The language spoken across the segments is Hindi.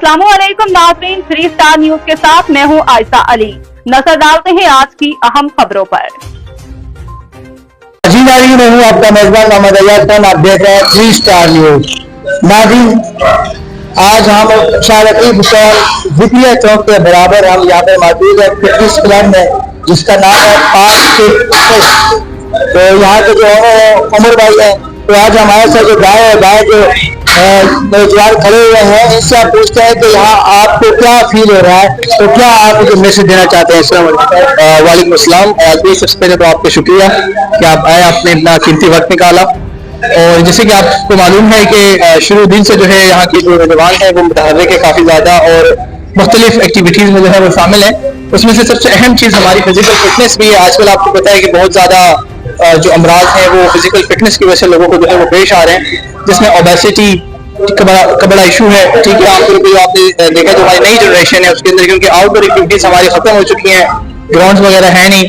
अस्सलामुअलैकुम नाज़रीन, 3 स्टार न्यूज के साथ मैं हूं आयशा अली। नजर डालते हैं आज की अहम खबरों पर। जी नाज़रीन, मैं हूं आपका मेजबान मोहम्मद अय्याज खान। आप देख रहे हैं 3 स्टार न्यूज। नाज़रीन, आज हम शारकीब जिक्रिया चौक के बराबर हम यहाँ पे मौजूद है फिटनेस क्लब में, जिसका नाम है पार्क फिट। तो यहाँ के जो है उमर भाई है, तो आज हमारे साथ जो गाय जो नौजवान खड़े हुए हैं, इनसे आप पूछते हैं कि यहाँ आपको क्या फील हो रहा है, तो क्या आप मुझे मैसेज देना चाहते हैं? वालेकुम अस्सलाम। सबसे पहले तो आपको शुक्रिया कि आप आए, आपने इतना कीमती वक्त निकाला। और जैसे कि आपको मालूम है कि शुरू दिन से जो है यहाँ की जो नौजवान है वो मुतहर्रिक है काफ़ी ज़्यादा, और मुख्तलिफ एक्टिविटीज़ में जो है वो शामिल है। उसमें से सबसे अहम चीज़ हमारी फिजिकल फिटनेस भी है। आजकल आपको पता है कि बहुत ज़्यादा जो अमराज हैं वो फिजिकल फिटनेस की वजह से लोगों को जो है वो पेश आ रहे हैं, जिसमें ओबेसिटी का बड़ा इशू है। ठीक है, आमतौर पर आपने देखा जो हमारी नई जनरेशन है उसके अंदर, क्योंकि आउटडोर एक्टिविटीज़ हमारी खत्म हो चुकी हैं, ग्राउंड्स वगैरह है नहीं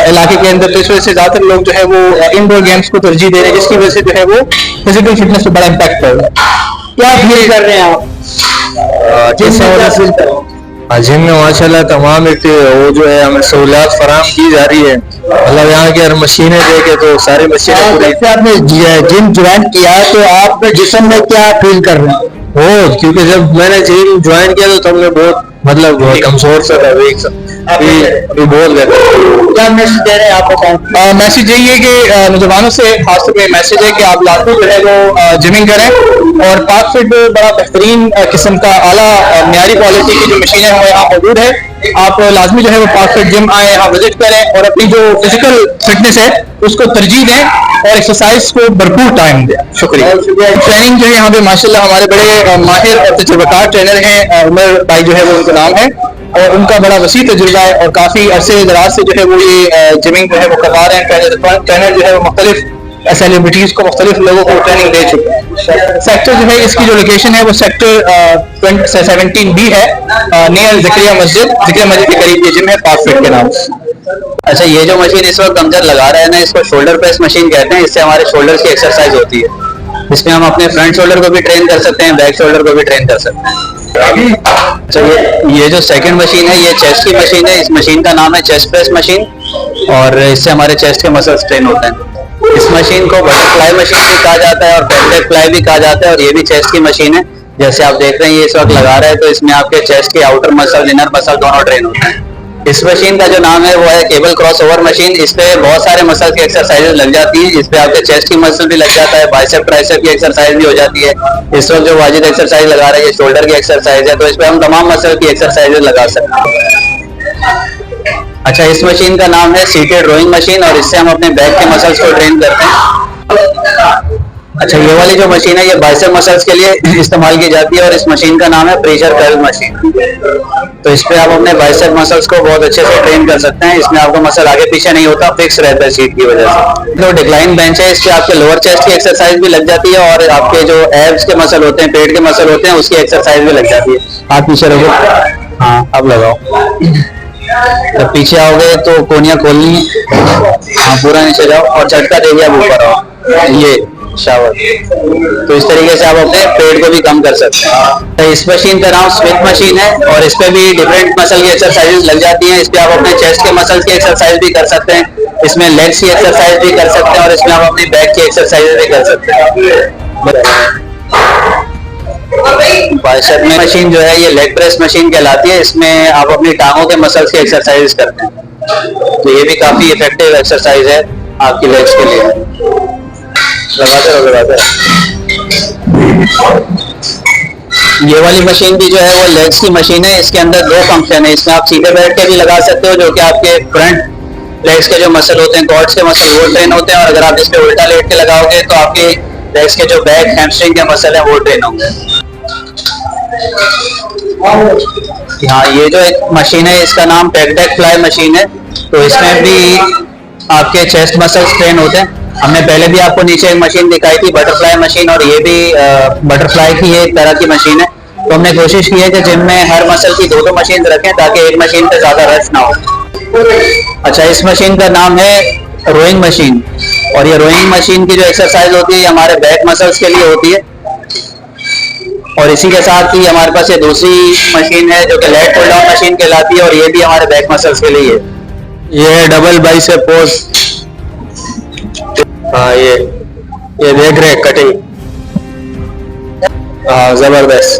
इलाके के अंदर, तो इस वजह से ज़्यादातर लोग जो है वो इनडोर गेम्स को तरजीह दे रहे हैं, जिसकी वजह से जो है वो फिजिकल फिटनेस पे बड़ा इम्पैक्ट पड़ रहा है। क्या फील कर रहे हैं आप? जिम में माशाल्लाह तमाम वो जो है हमें सहूलियात फराहम की जा रही है। मतलब यहाँ की हर मशीनें देखे तो सारी मशीनें। जैसे आपने जिम ज्वाइन किया तो आप जिस्म में क्या फील कर रहे हैं? क्योंकि जब मैंने जिम ज्वाइन किया तो हमने बहुत मतलब कमजोर सा था, वीक सा। अभी बहुत बेहतर। क्या मैसेज दे रहे हैं आपको? मैसेज यही है कि नौजवानों से खासतौर पे मैसेज है कि आप लाजमी जो है वो जिमिंग करें, और पार्क फिट बड़ा बेहतरीन किस्म का आला मियारी क्वालिटी की जो मशीनें हमारे यहाँ मौजूद है। आप लाजमी जो है वो पार्क फिट जिम आए, यहाँ विजिट करें और अपनी जो फिजिकल फिटनेस है उसको तरजीह दें और एक्सरसाइज को भरपूर टाइम दें। शुक्रिया। ट्रेनिंग जो है यहाँ पे माशाल्लाह हमारे बड़े माहिर और तजुर्बेकार ट्रेनर हैं, उमर भाई जो है वो उनका नाम है, और उनका बड़ा वसी तजुर्बा है और काफ़ी अरसे दराज से जो है वो ये जिमिंग जो है वो करवा रहे हैं। ट्रेनर जो है वो मुख्तलिफ सेलिब्रिटीज़ को, मुख्तलिफ लोगों को ट्रेनिंग दे चुके हैं। सेक्टर जो है इसकी जो लोकेशन है वो सेक्टर 17B है, नियर ज़िक्रिया मस्जिद के करीब ये जिम है पार्क फिट के नाम से। अच्छा, ये जो मशीन इस वक्त हमजद लगा रहे हैं ना, इसको शोल्डर प्रेस मशीन कहते हैं। इससे हमारे शोल्डर की एक्सरसाइज होती है। इसमें हम अपने फ्रंट शोल्डर को भी ट्रेन कर सकते हैं, बैक शोल्डर को भी ट्रेन कर सकते हैं। अच्छा, ये जो सेकंड मशीन है ये चेस्ट की मशीन है। इस मशीन का नाम है चेस्ट प्रेस मशीन, और इससे हमारे चेस्ट के मसल्स ट्रेन होते हैं। इस मशीन को बटरफ्लाई मशीन भी कहा जाता है और पेंडेड फ्लाई भी कहा जाता है, और ये भी चेस्ट की मशीन है। जैसे आप देख रहे हैं ये इस वक्त लगा रहे हैं, तो इसमें आपके चेस्ट के आउटर मसल, इनर मसल दोनों ट्रेन होते हैं। इस मशीन का जो नाम है वो है केबल क्रॉस ओवर मशीन। इस पे बहुत सारे मसल की एक्सरसाइजेज लग जाती हैं। इस पे आपके चेस्ट की मसल भी लग जाता है, बाइसेप ट्राइसेप की एक्सरसाइज भी हो जाती है। इस वक्त जो वाजिद एक्सरसाइज लगा रहे हैं ये शोल्डर की एक्सरसाइज है, तो इस पे हम तमाम मसल की एक्सरसाइजेज लगा सकते हैं। अच्छा, इस मशीन का नाम है सीटेड रोइंग मशीन, और इससे हम अपने बैक के मसल्स को ट्रेन करते हैं। अच्छा, ये वाली जो मशीन है ये बाइसेप मसल्स के लिए इस्तेमाल की जाती है, और इस मशीन का नाम है प्रेशर कर्ल मशीन। तो इस पे आप अपने बाइसेप मसल्स को बहुत अच्छे से ट्रेन कर सकते हैं। इसमें आपका मसल आगे पीछे नहीं होता, फिक्स रहता है सीट की वजह से। जो डिक्लाइन बेंच है, इस पे आपके लोअर चेस्ट की एक्सरसाइज भी लग जाती है, और आपके जो एब्स के मसल होते हैं, पेट के मसल होते हैं, उसकी एक्सरसाइज भी लग जाती है। आप पीछे रखो, हाँ अब लगाओ। जब पीछे आओगे तो कोनियां खोलनी है, हाँ पूरा नीचे जाओ और झटका दे दिया ऊपर आओ, ये शावर। तो इस तरीके से आप अपने पेट को भी कम कर सकते हैं। तो इस मशीन का नाम स्मिथ मशीन है, और इस पे भी डिफरेंट मसल की एक्सरसाइजेज लग जाती हैं। इस पे आप अपने चेस्ट के मसल्स की एक्सरसाइज भी कर सकते हैं, इसमें लेग्स की एक्सरसाइज भी कर सकते हैं, और इसमें आप अपनी बैक की एक्सरसाइज भी कर सकते हैं। बाइसेप मशीन जो है ये लेग प्रेस मशीन कहलाती है। इसमें आप अपनी टांगों के मसल्स की एक्सरसाइज करते हैं, तो ये भी काफी इफेक्टिव एक्सरसाइज है आपकी लेग्स के लिए। लगाते ये वाली मशीन भी जो है वो लेग्स की मशीन है। इसके अंदर 2 फंक्शन है। इसमें आप सीधे बैठ के भी लगा सकते हो, जो कि आपके फ्रंट लेग्स के जो मसल होते हैं, क्वाड्स के मसल, वो ट्रेन होते हैं, और अगर आप इस पे उल्टा लेट के लगाओगे तो आपके लेग्स के जो बैक हैमस्ट्रिंग के मसल है वो ट्रेन होंगे। हाँ, ये जो एक मशीन है इसका नाम पेंडेड फ्लाई मशीन है। तो इसमें भी आपके चेस्ट मसल्स ट्रेन होते हैं। हमने पहले भी आपको नीचे एक मशीन दिखाई थी बटरफ्लाई मशीन, और ये भी बटरफ्लाई की एक तरह की मशीन है। तो हमने कोशिश की है कि जिम में हर मसल की 2-2 मशीन रखें, ताकि एक मशीन पे ज्यादा रश ना हो। अच्छा, इस मशीन का नाम है रोइंग मशीन, और ये रोइंग मशीन की जो एक्सरसाइज होती है ये हमारे बैक मसल्स के लिए होती है। और इसी के साथ ही हमारे पास ये दूसरी मशीन है जो कि लेट पुल डाउन मशीन कहलाती है, और ये भी हमारे बैक मसल्स के लिए है। ये डबल बाइसेप पोज। हाँ ये देख रहे कटिंग। हाँ जबरदस्त।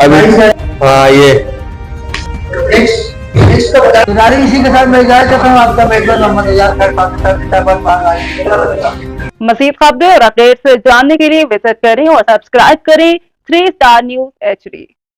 अभी हाँ ये गाड़ी इसी के साथ मिल जाए तो हम आपका मेडिकल नंबर तैयार कर मज़ीद खबरें और अपडेट्स जानने के लिए विजिट करें और सब्सक्राइब करें 3 स्टार न्यूज़ HD।